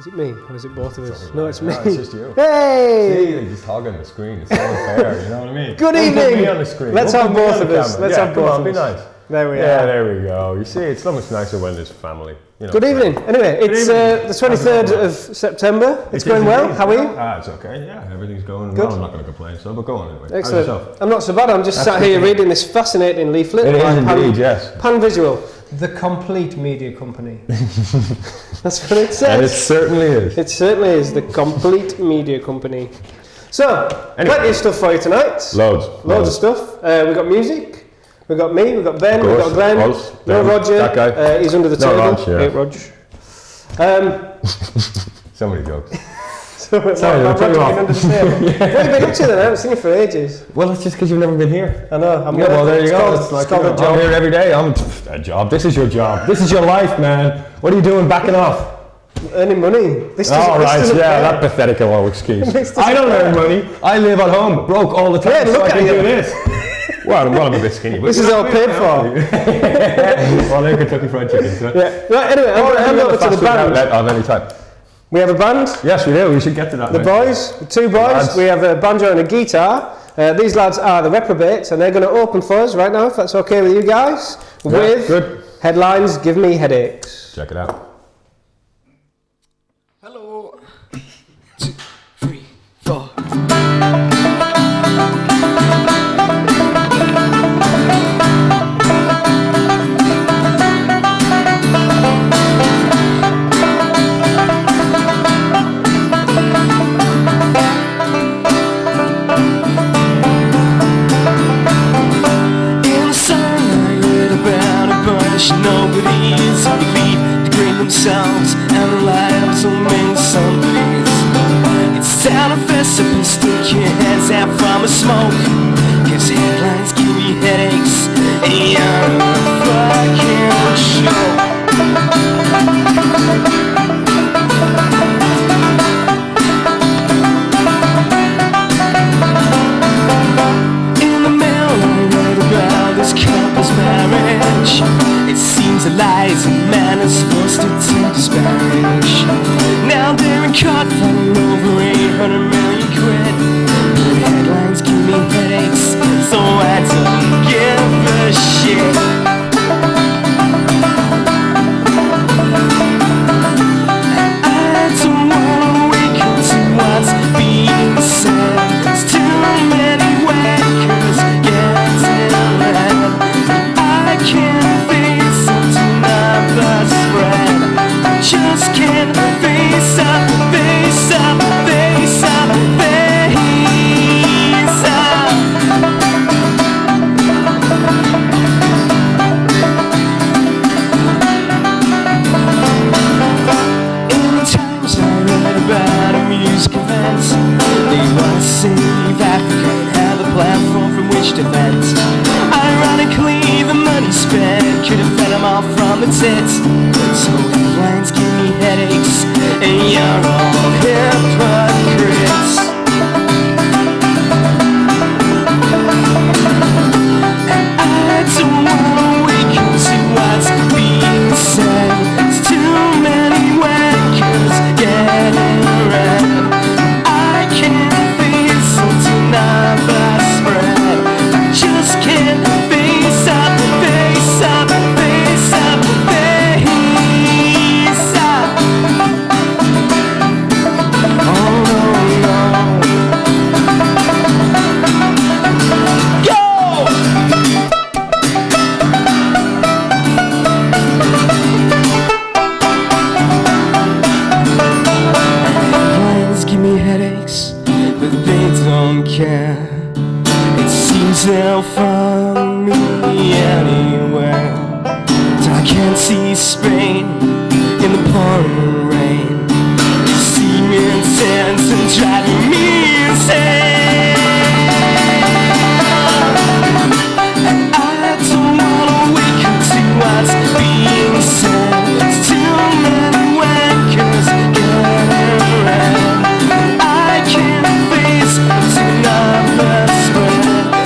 Is it me or is it both of us? No, it's me. No, it's just you. Hey! See, you're just hogging the screen. It's so unfair, you know what I mean? Good Don't evening. Put me on the screen. Let's Don't have put me both on of the us. camera. Let's have come both on, of be us. nice. There we Yeah, are. there we go. You see, it's so much nicer when there's family. You know, Good evening. Anyway, it's the 23rd of September. It's going well. How are you? It's okay. Yeah, everything's going Good. well. I'm not going to complain. So, but go on anyway. Excellent. How's yourself? I'm not so bad. I'm just sat here reading this fascinating leaflet. It by is indeed, yes. Pan Visual, the complete media company. That's what it says. And it certainly is. It certainly is the complete media company. So, Anyway. plenty of stuff for you tonight. Loads of stuff. We've got music. We've got me. We've got Ben. Of We've course. got Glenn. Us, No Ben, Roger. that guy. He's under the No, table. Rog, yeah. Hey, Rog. So many jokes. So, Sorry, Roger I'll being off. under the table. What have you been up to then? I haven't seen you for ages. Well, it's just because you've never been here. I know. Yeah, well, there you go. It's like, called a job. I'm here every day. I'm a job. This is your job. This is your life, man. What are you doing backing off? Earning money. This Oh, this right, doesn't yeah, pay. that pathetic old excuse. This doesn't I don't pay. earn money. I live at home, broke all the time, Yeah, so look I at can you. do this. Well, I'm a bit skinny. But This is all paid for. Well, they're Kentucky Fried Chicken. So. Yeah. Right, anyway, I'm going to hand over to the band. Outlet on any time. We have a band. Yes, we do. We should get to that. The mate. boys, the two boys. Lads. We have a banjo and a guitar. These lads are the Reprobates, and they're going to open for us right now, if that's okay with you guys. Yeah, with good. Headlines Give Me Headaches. Check it out. Hello. 2, 3, 4. In the sun, I read about a bunch nobodies who believe they bring themselves and the lives of many somebodies. It's time to fess up and stick your heads out from a smoke, 'cause headlines give me headaches and you're a fucking joke. In the mail I read about this couple's marriage. It seems the lies and manners forced it to disparage. Now they're in court fighting over 800 million quid. The headlines give me headaches, so I don't give a shit. I don't wanna wake up to what's being said. There's too many wankers getting red. I can't face up to numbers spread. I just can't face up, face up, face up, face up. In the Times I read about a music event. They want to save Africa and have a platform from which to vent. Ironically, the money spent could have fed them all from the tit. So headlines give me headaches, and you're all hypocrites. I don't wanna wake up to what's being said. There's too many wankers getting red. I can't face until numbers spread. I just can't face up, face up, face up, face up. Oh no, no. Go! Headlines give me headaches, but they don't care. It seems they'll find me anywhere. I can't see Spain in the pouring rain. You seem intense and driving me insane. And I don't wanna wake up to what's being said. There's too many wankers getting red. I can't face until numbers spread.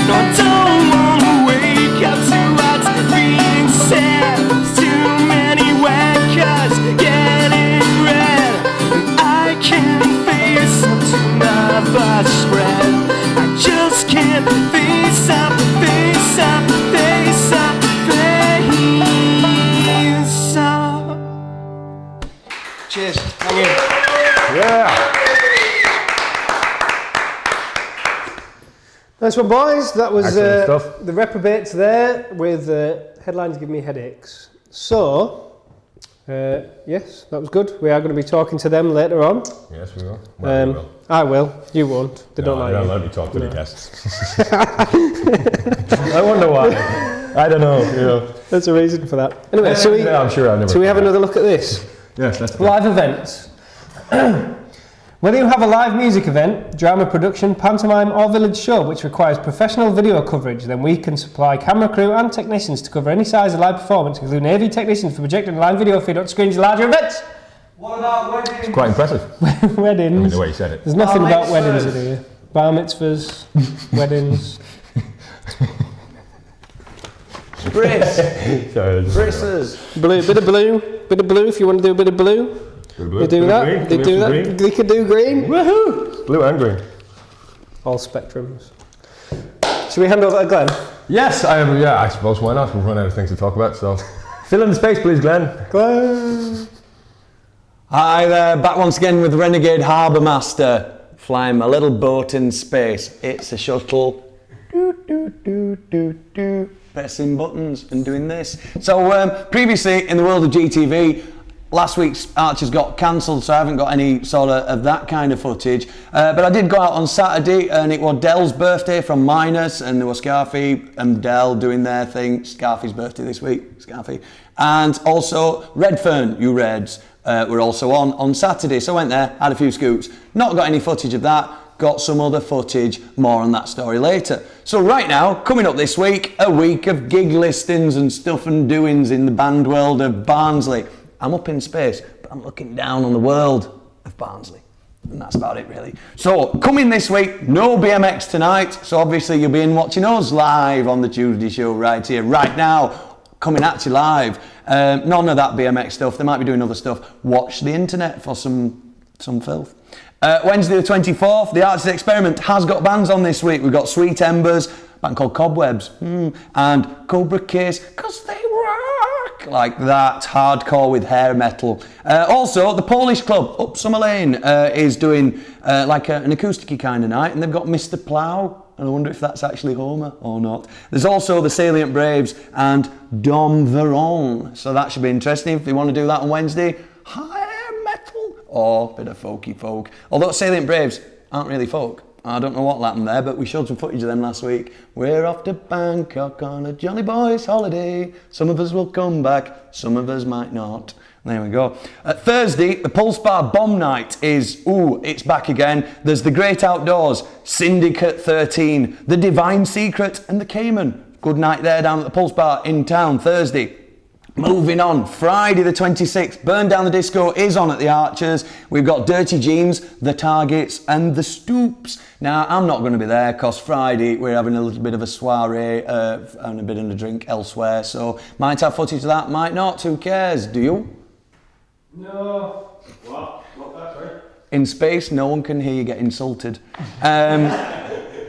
No, I don't wanna wake up to what's being said. There's too many wankers getting red. Cheers. Thank you. Yeah. Nice one, boys. That was Excellent stuff. the reprobates there with headlines giving me headaches. So, yes, that was good. We are going to be talking to them later on. Yes, we will. Well, we will. I will. You won't. They don't like They don't you. let me talk to the guests. I wonder why. I don't know. You know. There's a reason for that. Anyway, so we, I'm sure I've never. so we have another look at this. Yes, that's Live events. Whether you have a live music event, drama production, pantomime or village show which requires professional video coverage, then we can supply camera crew and technicians to cover any size of live performance, including AV technicians for projecting live video feed on screens of larger events. What about weddings? It's quite impressive. Weddings. I mean, the way you said it. There's nothing Bar about weddings mitzvahs. in here. Bar mitzvahs, weddings. Spritz. Sorry, Spritzers. Blue, bit of blue if you want to do a bit of blue. Blue, They do blue, that. green. They Can we do have some that. green? They can do green. Woohoo! Blue and green. All spectrums. Should we hand over to Glenn? Yes, I suppose why not? We've run out of things to talk about, so fill in the space, please, Glenn. Glenn. Hi there, back once again with Renegade Harbour Master, flying my little boat in space. It's a shuttle. Pressing buttons and doing this. So previously in the world of GTV, last week's Archers got cancelled, so I haven't got any sort of that kind of footage. But I did go out on Saturday, and it was Dell's birthday from Minus, and there was Scarfy and Dell doing their thing. Scarfy's birthday this week, Scarfy. And also Redfern, you Reds, were also on Saturday. So I went there, had a few scoops. Not got any footage of that. Got some other footage, more on that story later. So right now, coming up this week, a week of gig listings and stuff and doings in the band world of Barnsley. I'm up in space, but I'm looking down on the world of Barnsley. And that's about it, really. So, coming this week, no BMX tonight. So, obviously, you'll be in watching us live on the Tuesday show right here, right now. Coming at you live. None of that BMX stuff. They might be doing other stuff. Watch the internet for some filth. Wednesday the 24th, the Archers Experiment has got bands on this week. We've got Sweet Embers, a band called Cobwebs, and Cobra Case, because they rock like that, hardcore with hair metal. Also, the Polish Club up Summer Lane is doing like an acoustic-y kind of night, and they've got Mr. Plough, and I wonder if that's actually Homer or not. There's also the Salient Braves and Dom Veron, so that should be interesting if you want to do that on Wednesday. Hair metal or a bit of folky folk. Although Salient Braves aren't really folk. I don't know what happened there, but we showed some footage of them last week. We're off to Bangkok on a Jolly Boys holiday. Some of us will come back, some of us might not. There we go. Thursday, the Pulse Bar Bomb Night is, it's back again. There's the Great Outdoors, Syndicate 13, The Divine Secret and the Cayman. Good night there down at the Pulse Bar in town, Thursday. Moving on, Friday the 26th, Burn Down the Disco is on at the Archers. We've got Dirty Jeans, The Targets and The Stoops. Now, I'm not going to be there because Friday we're having a little bit of a soiree and a bit of a drink elsewhere. So, might have footage of that, might not. Who cares? Do you? No. What? What's that, sorry? In space, no one can hear you get insulted.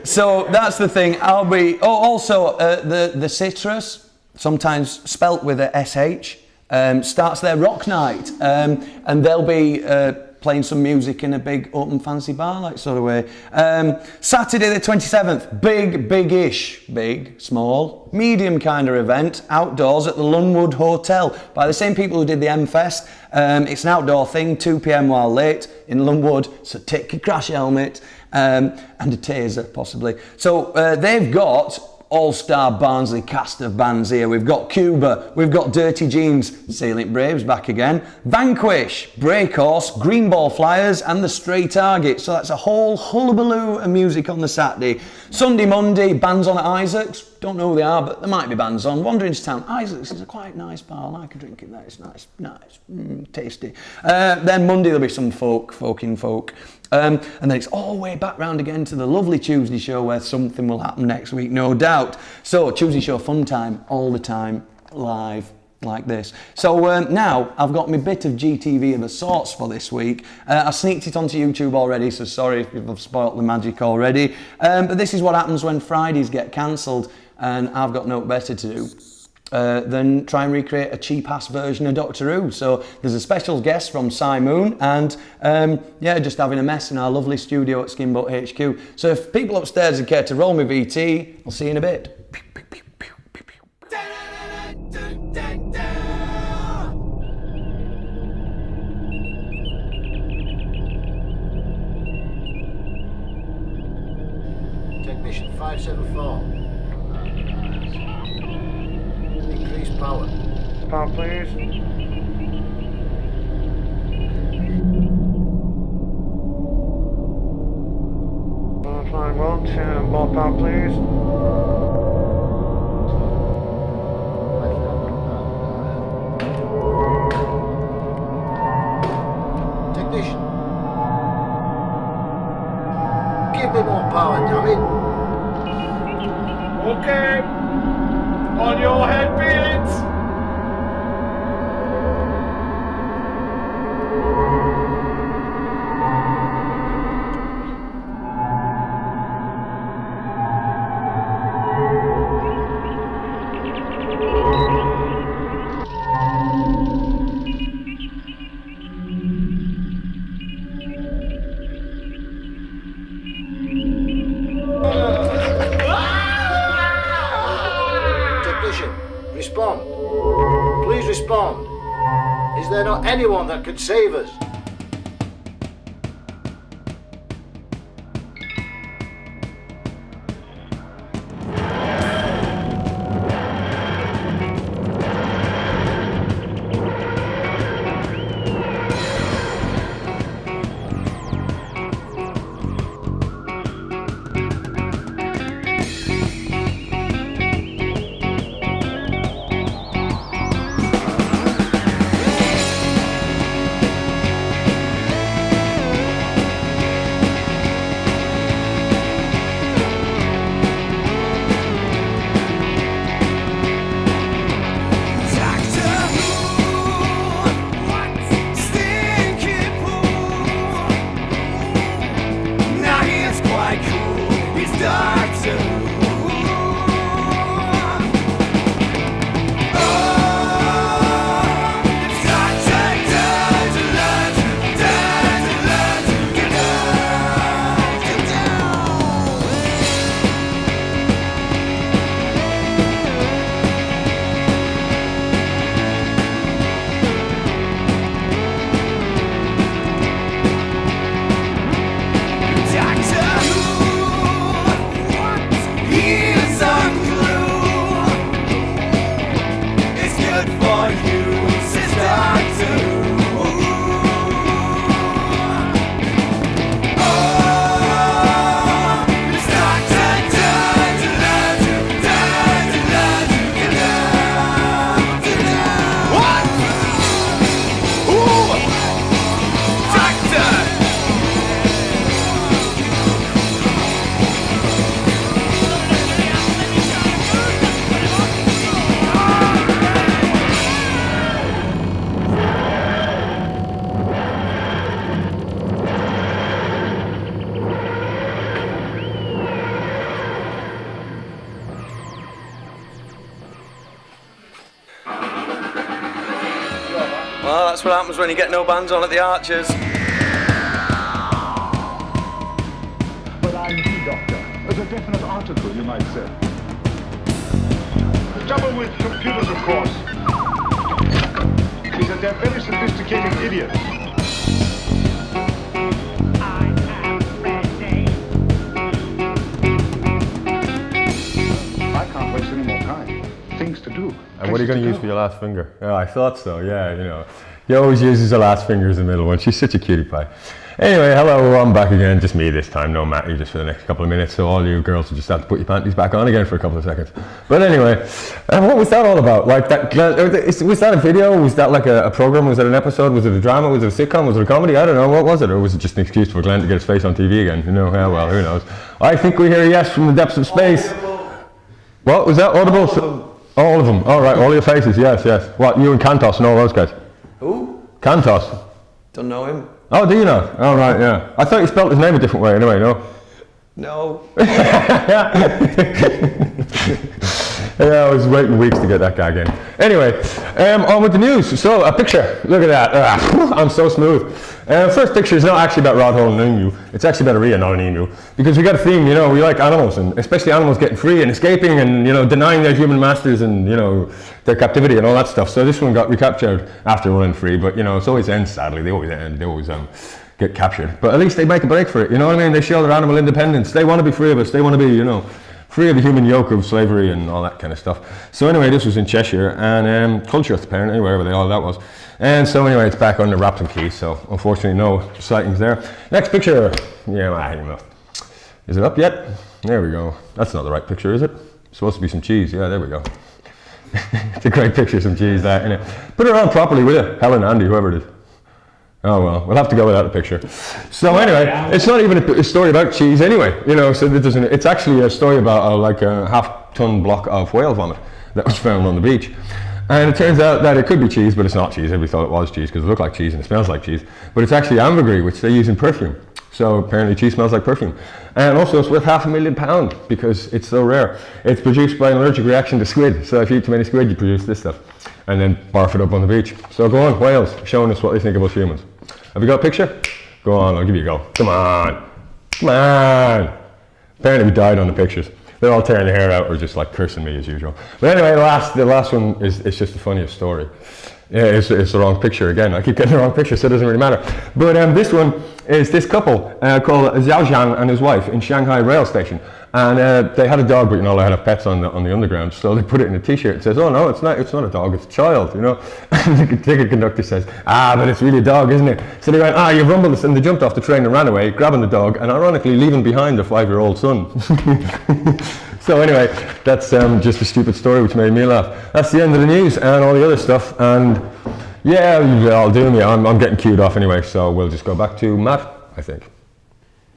So, that's the thing. I'll be... also, the Citrus... sometimes spelt with a SH, starts their rock night, and they'll be playing some music in a big open fancy bar, like sort of way. Saturday the 27th, big, small, medium kind of event, outdoors at the Lunwood Hotel, by the same people who did the M-Fest. It's an outdoor thing, 2 p.m. while late in Lunwood, so take your crash helmet, and a taser, possibly. So they've got all-star Barnsley cast of bands here. We've got Cuba, we've got Dirty Jeans, Salient Braves back again, Vanquish, Break Horse, Green Ball Flyers and the Stray Target. So that's a whole hullabaloo of music on the Saturday. Sunday, Monday, bands on at Isaac's. Don't know who they are, but there might be bands on. Wandering's Town. Isaac's is a quite nice bar. I like a drink in there. It's nice, tasty. Then Monday there'll be some folk. And then it's all the way back round again to the lovely Tuesday show where something will happen next week, no doubt. So Tuesday show, fun time, all the time, live, like this. So now I've got my bit of GTV of a sorts for this week. I sneaked it onto YouTube already, so sorry if I've spoilt the magic already. But this is what happens when Fridays get cancelled and I've got no better to do. than try and recreate a cheap-ass version of Doctor Who. So there's a special guest from Si Moon, and yeah, just having a mess in our lovely studio at Skinboat HQ. So if people upstairs would care to roll me VT, I'll see you in a bit. Technician 574. Increase power. Power, please. Flying well, 10 more power, please. Technician. Give me more power, damn it. Okay. On your head, beats. Technician, respond. Please respond. Is there not anyone that could save us? Well, that's what happens when you get no bands on at the Archers. But I'm the doctor. As a definite article, you might say. The trouble with computers, of course, is that they're very sophisticated idiots. I can't waste any more time. Things to do. And what are you going to use for your last finger? Oh, I thought so, yeah, you know. He always uses the last finger as the middle one. She's such a cutie pie. Anyway, hello, I'm back again. Just me this time, no Matty, just for the next couple of minutes. So all you girls will just have to put your panties back on again for a couple of seconds. But anyway, what was that all about? Like that? Was that a video? Was that like a program? Was it an episode? Was it a drama? Was it a sitcom? Was it a comedy? I don't know. What was it? Or was it just an excuse for Glenn to get his face on TV again? You know, yeah, well, who knows? I think we hear a yes from the depths of space. What was that? Audible? All of them. All right, all your faces. Yes, yes. What? You and Cantos and all those guys. Who? Cantos. Don't know him. Oh, do you know? Oh, right, yeah. I thought you spelt his name a different way. Anyway, no. No. Yeah, I was waiting weeks to get that gag in. Anyway, on with the news. So, a picture. Look at that. I'm so smooth. First picture is not actually about Rod Hole and an emu. It's actually about a rhea, not an emu. Because we got a theme, you know, we like animals, and especially animals getting free and escaping and, you know, denying their human masters and, you know, their captivity and all that stuff. So this one got recaptured after running free, but, you know, it always ends sadly. They always end. They always get captured. But at least they make a break for it, you know what I mean? They show their animal independence. They want to be free of us. They want to be, you know, free of the human yoke of slavery and all that kind of stuff. So anyway, this was in Cheshire and Culchurth apparently, wherever the hell that was. And so anyway, it's back under wraps and keys, so unfortunately no sightings there. Next picture. Yeah, I don't know. Is it up yet? There we go. That's not the right picture, is it? It's supposed to be some cheese. Yeah, there we go. It's a great picture, some cheese, that, innit? Put it on properly, will you? Helen, Andy, whoever it is. Oh well, we'll have to go without the picture. So anyway, it's not even a story about cheese anyway, you know, so it doesn't, it's actually a story about like a half-ton block of whale vomit that was found on the beach. And it turns out that it could be cheese, but it's not cheese. Everybody thought it was cheese because it looked like cheese and it smells like cheese. But it's actually ambergris, which they use in perfume. So apparently cheese smells like perfume. And also it's worth £500,000 because it's so rare. It's produced by an allergic reaction to squid. So if you eat too many squid, you produce this stuff. And then barf it up on the beach. So go on, whales, showing us what they think of us humans. Have you got a picture? Go on, I'll give you a go. Come on. Come on. Apparently we died on the pictures. They're all tearing their hair out or just like cursing me as usual. But anyway, the last one is just the funniest story. Yeah, it's the wrong picture again. I keep getting the wrong picture, so it doesn't really matter. But this one is this couple called Xiao Zhang and his wife in Shanghai rail station. And they had a dog, but you're not allowed to have pets on the underground. So they put it in a t-shirt. It says, "Oh no, it's not a dog, it's a child," you know. And the ticket conductor says, "But it's really a dog, isn't it?" So they went, "You rumbled this," and they jumped off the train and ran away, grabbing the dog, and ironically leaving behind a 5-year-old son. So anyway, that's just a stupid story which made me laugh. That's the end of the news and all the other stuff. And yeah, I'll do me. I'm getting queued off anyway, so we'll just go back to Matt, I think.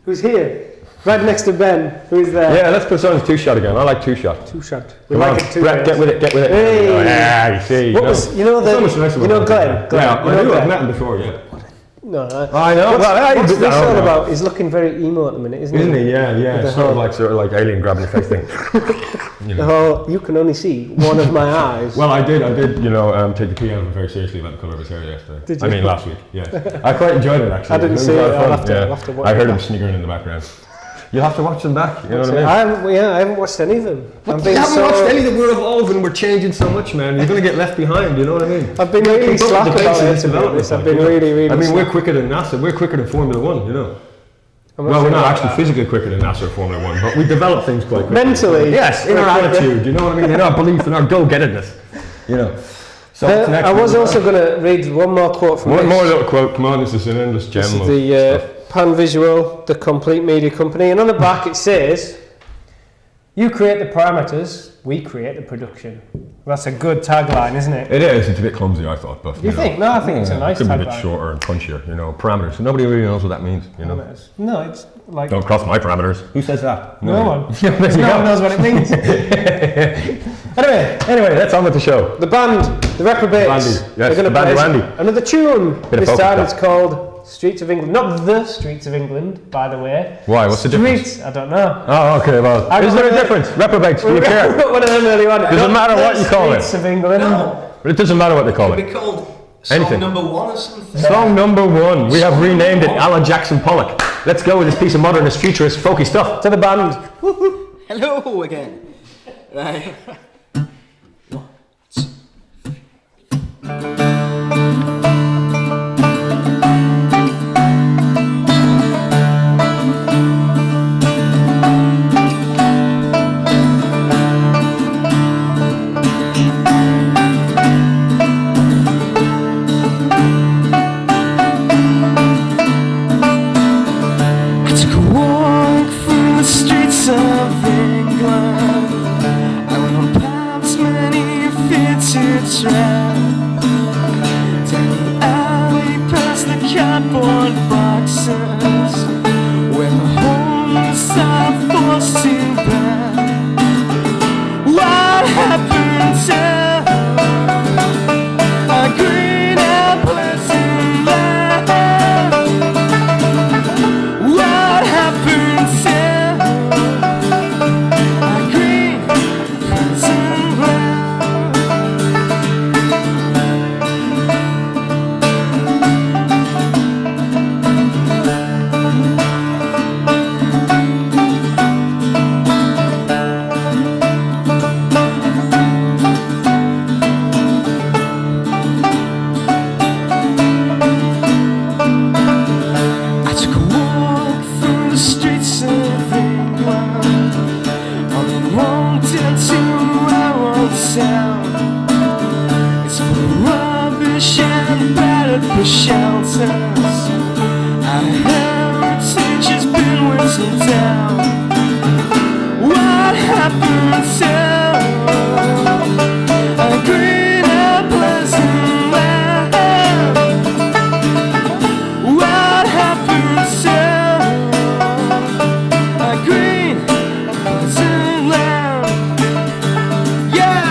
Who's here? Right next to Ben. Who's there? Yeah, let's put on his two-shot again. I like two-shot. Two-shot. We like it too. Brett, get with it. Hey. Oh, yeah, you see. Glenn? Yeah, I knew I've met him before, yeah. No, I know. What's this all about? He's looking very emo at the minute, isn't he? Yeah. Sort of like alien grabbing your face thing. You know. The whole, you can only see one of my eyes. Well, I did, you know, take the pee out of him very seriously about the colour of his hair yesterday. Did you? I mean, last week, yeah. I quite enjoyed it, actually. I didn't see it. I'll have to watch I heard him back. sniggering in the background. You'll have to watch them back, you know what I mean? I haven't watched any of them. You haven't watched any of them, we're evolving, we're changing so much, man. You're going to get left behind, you know what I mean? I've been really slack about it, to be honest. I've been really I mean, slack. we're quicker than NASA, we're quicker than Formula 1, you know? Well, we're not actually physically quicker than NASA or Formula 1, but we develop things quite quickly. Mentally? Yes, in our attitude, you know what I mean? In our belief, in our go-gettedness, you know? So I was also going to read one more quote from One more little quote, come on, this is an endless gem This of is the stuff. Pan Visual, the complete media company, and on the back it says, "You create the parameters, we create the production." That's a good tagline, isn't it? It is, it's a bit clumsy, I thought, but You think? No, I think it's a nice could be a tagline. bit shorter and punchier, you know, parameters. Nobody really knows what that means, you know. No, it's like... Don't cross my parameters. Who says that? No one. There you No go. one knows what it means. Anyway, let's on with the show. The band, the Reprobates, Randy, yes, they're going the to band play Randy. another tune. Bit of This time focus, it's called Streets of England. Not the Streets of England, by the way. Why? What's the difference? Streets, I don't know. Oh, okay, well, is there a difference? Reprobates, do you care? One of them early on. Doesn't matter what you call it. Streets of England. But it doesn't matter what they call Could it. be called song Anything. number 1 or something. Song number 1. We have renamed it Alan Jackson Pollock. Let's go with this piece of modernist, futurist, folky stuff. To the band. Hello again. Right. I took a walk through the streets of England. I went on British and battered for shelters. Our heritage has been whittled down. What happened to a green and pleasant land? What happened to a green and pleasant land? Yeah!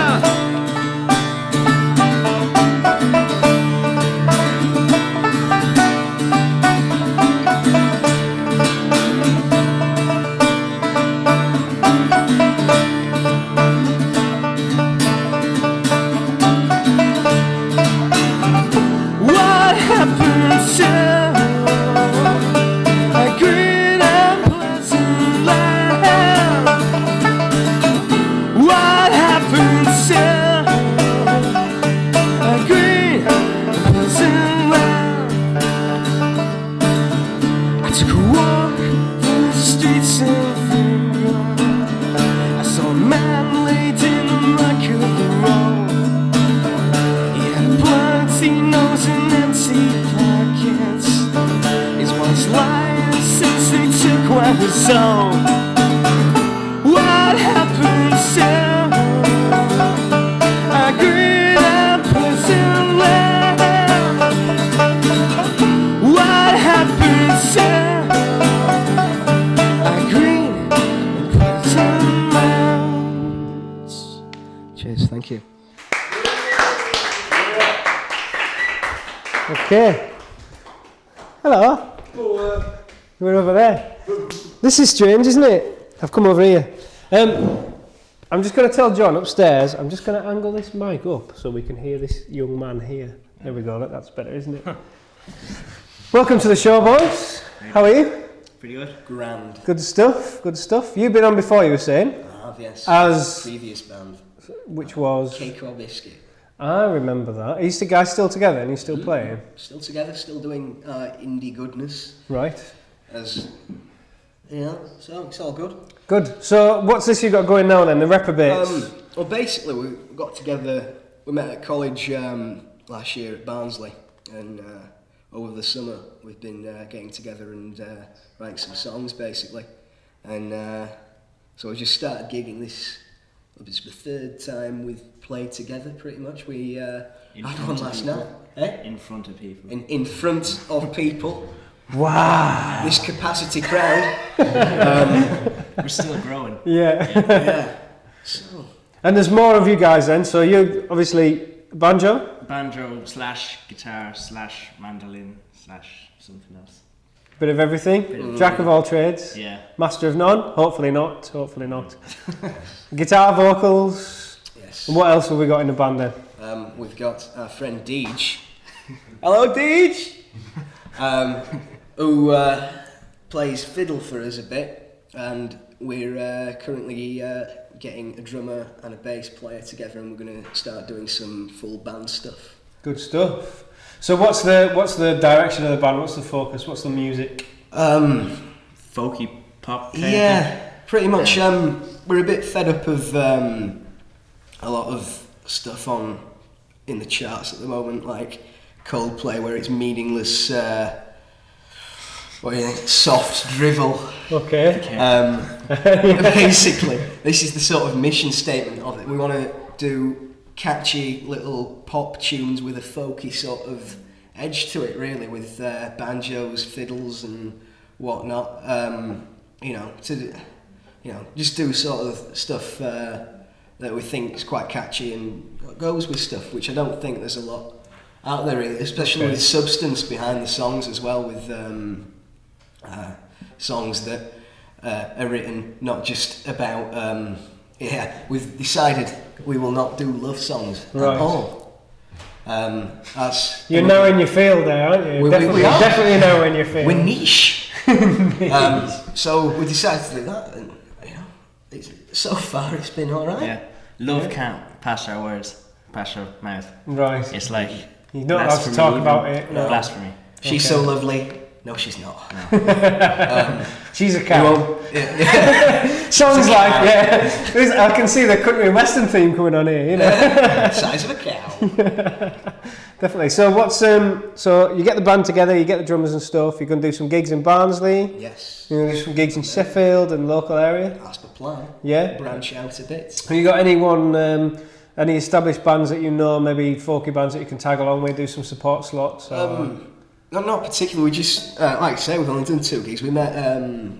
What happened to a green and pleasant land? What happened to a green and pleasant land? I took a walk through the streets of England. I saw a man laid in the muck of the road. He had a bloody nose and empty pockets. His wife's lying since they took what was old. What happened to a green and pleasant land? What happened to a green and pleasant land? Cheers, thank you. Okay. Hello. We're over there. This is strange, isn't it? I've come over here. I'm just going to tell John upstairs, I'm just going to angle this mic up so we can hear this young man here. There we go, that's better, isn't it? Welcome to the show, boys. How are you? Pretty good. Grand. Good stuff, good stuff. You've been on before, you were saying? I have, yes. As- Previous band. Which was? Cake or Biscuit. I remember that. Are you guys still together and you still playing? Still together, still doing indie goodness. Right. As, you know, so it's all good. Good. So what's this you got going now then, the reprobates? Well, basically, we got together, we met at college last year at Barnsley, and over the summer we've been getting together and writing some songs, basically. And so we just started gigging this. It's the third time we've played together, pretty much. We had one last night. In front of people. In front of people. Wow. This capacity crowd. We're still growing. Yeah. Yeah. So. And there's more of you guys then, so you obviously banjo? Banjo / guitar / mandolin / something else. Bit of everything? Jack of all trades? Yeah. Master of none? Hopefully not, hopefully not. Guitar, vocals? Yes. And what else have we got in the band then? We've got our friend Deej. Hello, Deej! Who plays fiddle for us a bit, and we're currently getting a drummer and a bass player together, and we're going to start doing some full band stuff. Good stuff. So what's the direction of the band? What's the focus? What's the music? Folky pop kind Yeah, pretty much. We're a bit fed up of a lot of stuff in the charts at the moment, like Coldplay, where it's meaningless. What do you think? Soft drivel. Okay. Basically, this is the sort of mission statement of it. We want to do catchy little pop tunes with a folky sort of edge to it, really, with banjos, fiddles, and whatnot. Just do sort of stuff that we think is quite catchy and goes with stuff, which I don't think there's a lot out there, really, especially with substance behind the songs as well, with songs that are written not just about. We've decided we will not do love songs at all. You're knowing your field there, aren't you? We are. Definitely knowing your field. We're niche. So we decided to do that, and so far it's been all right. Yeah. Love can't pass our words, pass our mouth. Right. It's like you don't have to talk about it. No. Blasphemy. She's so lovely. No, she's not. She's a cow. Sounds like, I can see the country and western theme coming on here, you know. Size of a cow. Definitely. So what's so you get the band together, you get the drummers and stuff. You're going to do some gigs in Barnsley. Yes. You're going to do some gigs in Sheffield and local area. That's the plan. Yeah. Branch out a bit. Have you got anyone, any established bands that you know, maybe folky bands that you can tag along with, do some support slots? Or? No, not particularly. We just, like I say, we've only done 2 gigs. We met a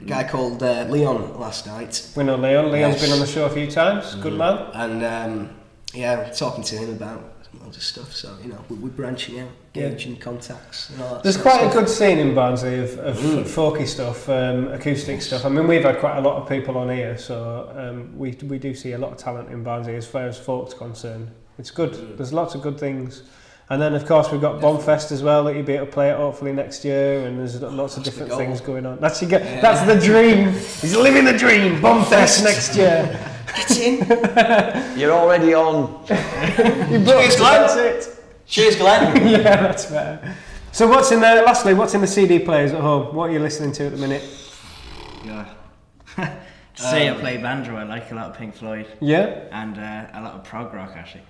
guy called Leon last night. We know Leon. Leon's Yes. been on the show a few times. Good man. And we're talking to him about loads of stuff. So, you know, we're branching out, gauging contacts and all that. There's sort of quite a stuff. good scene in Barnsley of folky stuff, acoustic stuff. I mean, we've had quite a lot of people on here, so we do see a lot of talent in Barnsley as far as folk's concerned. It's good. There's lots of good things. And then, of course, we've got Bombfest as well that you'll be able to play at hopefully next year, and there's lots of different things going on. That's that's the dream. He's living the dream. Bombfest next year. Get in. You're already on. Cheers, Glenn. That's it. Cheers, Glenn. Yeah, that's better. So what's in the, lastly, what's in the CD players at home? What are you listening to at the minute? Yeah. To say I play banjo, I like a lot of Pink Floyd. Yeah? And a lot of prog rock, actually.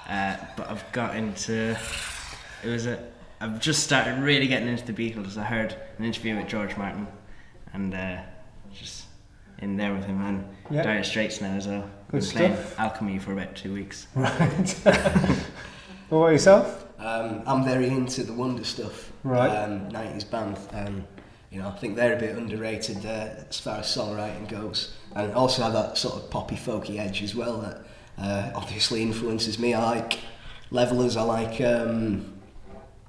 But I've got into... I've just started really getting into the Beatles. I heard an interview with George Martin and just in there with him, and Dire Straits now as well. Good Been playing stuff. Alchemy for about 2 weeks. Right. What about yourself? I'm very into the Wonder stuff. Right. 90s band. You know, I think they're a bit underrated as far as songwriting goes, and also have that sort of poppy, folky edge as well that obviously influences me. I like Levelers. I like.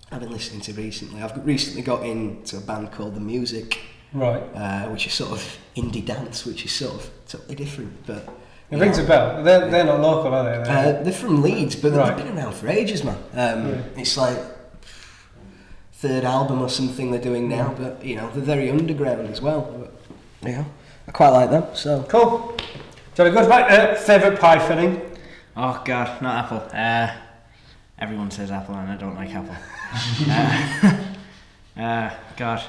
I've been listening to recently. I've recently got into a band called The Music, Right. which is sort of indie dance, which is sort of totally different, but. It rings a bell. They're not local, are they? They're from Leeds, but Right. they've been around for ages, man. It's like 3rd album or something they're doing now, but you know they're very underground as well. But, you know, I quite like them. So Cool. Jolly good. Right, favourite pie filling? Oh God, not apple. Everyone says apple and I don't like apple. God,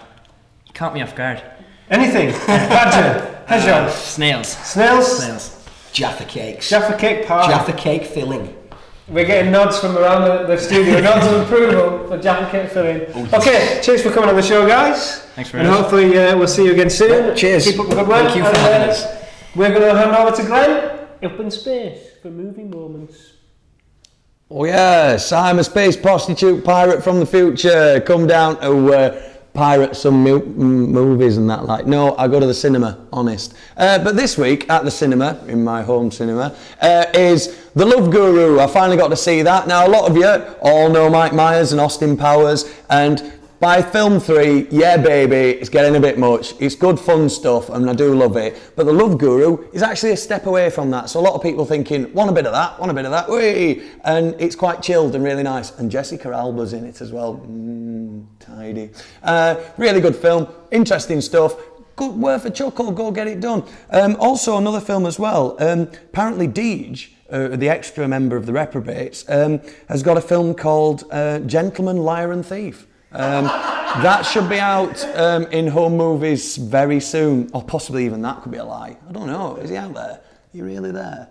you caught me off guard. Anything. Badger. Hedgehog. Snails. Snails. Jaffa cakes, Jaffa cake pie. Jaffa cake filling. We're getting nods from around the studio, nods of approval for Jaffa cake filling. Okay, cheers for coming on the show, guys. Thanks very and much. hopefully we'll see you again soon. Cheers. Keep up the good work. Thank you for having us. We're going to hand over to Glenn up in space for movie moments. Oh yes, I'm a space prostitute pirate from the future. Come down to pirate some movies and that like. No, I go to the cinema, honest. But this week at the cinema, in my home cinema, is The Love Guru. I finally got to see that. Now a lot of you all know Mike Myers and Austin Powers, and by film 3, yeah baby, it's getting a bit much. It's good fun stuff and I do love it. But The Love Guru is actually a step away from that. So a lot of people thinking, want a bit of that, whee! And it's quite chilled and really nice. And Jessica Alba's in it as well. Tidy. Really good film, interesting stuff. Good, worth a chuckle, go get it done. Also another film as well. Apparently Deej, the extra member of the Reprobates, has got a film called Gentleman, Liar and Thief. That should be out in home movies very soon, or possibly even that could be a lie. I don't know. Is he out there? Are you really there?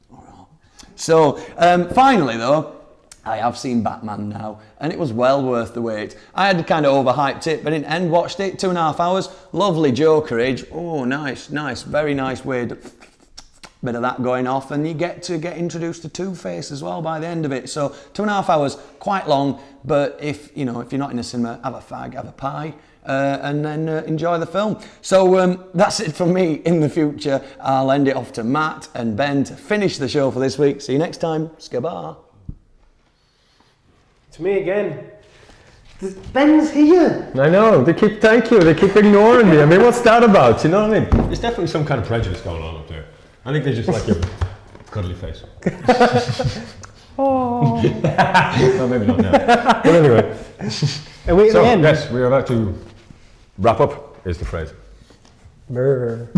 Or not? So finally though, I have seen Batman now, and it was well worth the wait. I had kind of overhyped it, but in the end watched it 2.5 hours. Lovely Jokerage. Oh, nice, very nice way. Bit of that going off, and you get to get introduced to Two-Face as well by the end of it. So 2.5 hours, quite long, but if you're not in a cinema, have a fag, have a pie, and then enjoy the film. So that's it from me in the future. I'll end it off to Matt and Ben to finish the show for this week. See you next time. Skabar. It's me again. Ben's here. I know, they keep ignoring me. I mean, what's that about? You know what I mean? There's definitely some kind of prejudice going on up there. I think they just like your cuddly face. Oh. Well, maybe not now. But anyway. Are we at the end? Yes, we are about to wrap up, is the phrase. I'm going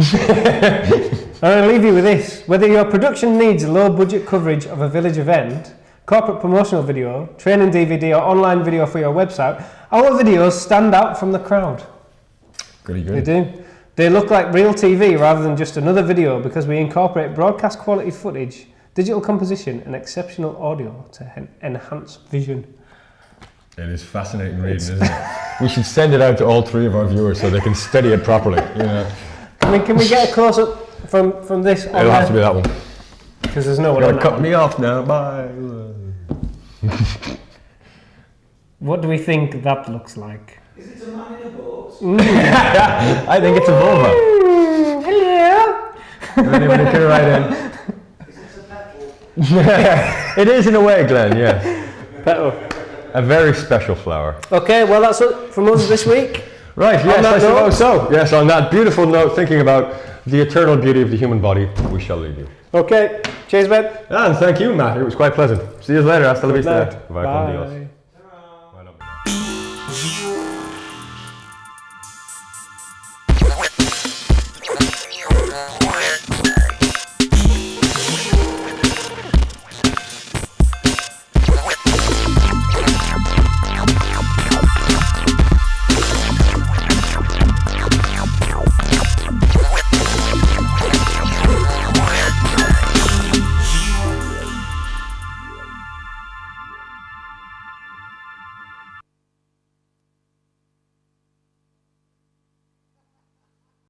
to leave you with this. Whether your production needs low budget coverage of a village event, corporate promotional video, training DVD or online video for your website, our videos stand out from the crowd. Goody They good. do. They look like real TV rather than just another video because we incorporate broadcast quality footage, digital composition and exceptional audio to enhance vision. It is fascinating reading, isn't it? We should send it out to all 3 of our viewers so they can study it properly. You know, Can we get a close up from this? it'll have to be that one. Because there's no one You're on gonna that cut one. me off now. Bye. What do we think that looks like? Is it a man in a boat? I think it's a vulva. Hello. If anybody can write in. Is it a petal? It is in a way, Glenn. Yes. Petal. A very special flower. Okay, well that's it from us this week. Right, yes, that I note- suppose so. Yes, on that beautiful note, thinking about the eternal beauty of the human body, we shall leave you. Okay, cheers, Ben. And thank you, Matt. It was quite pleasant. See you later. Hasta la Good vista. night. Bye. Con Dios. Bye. Bye.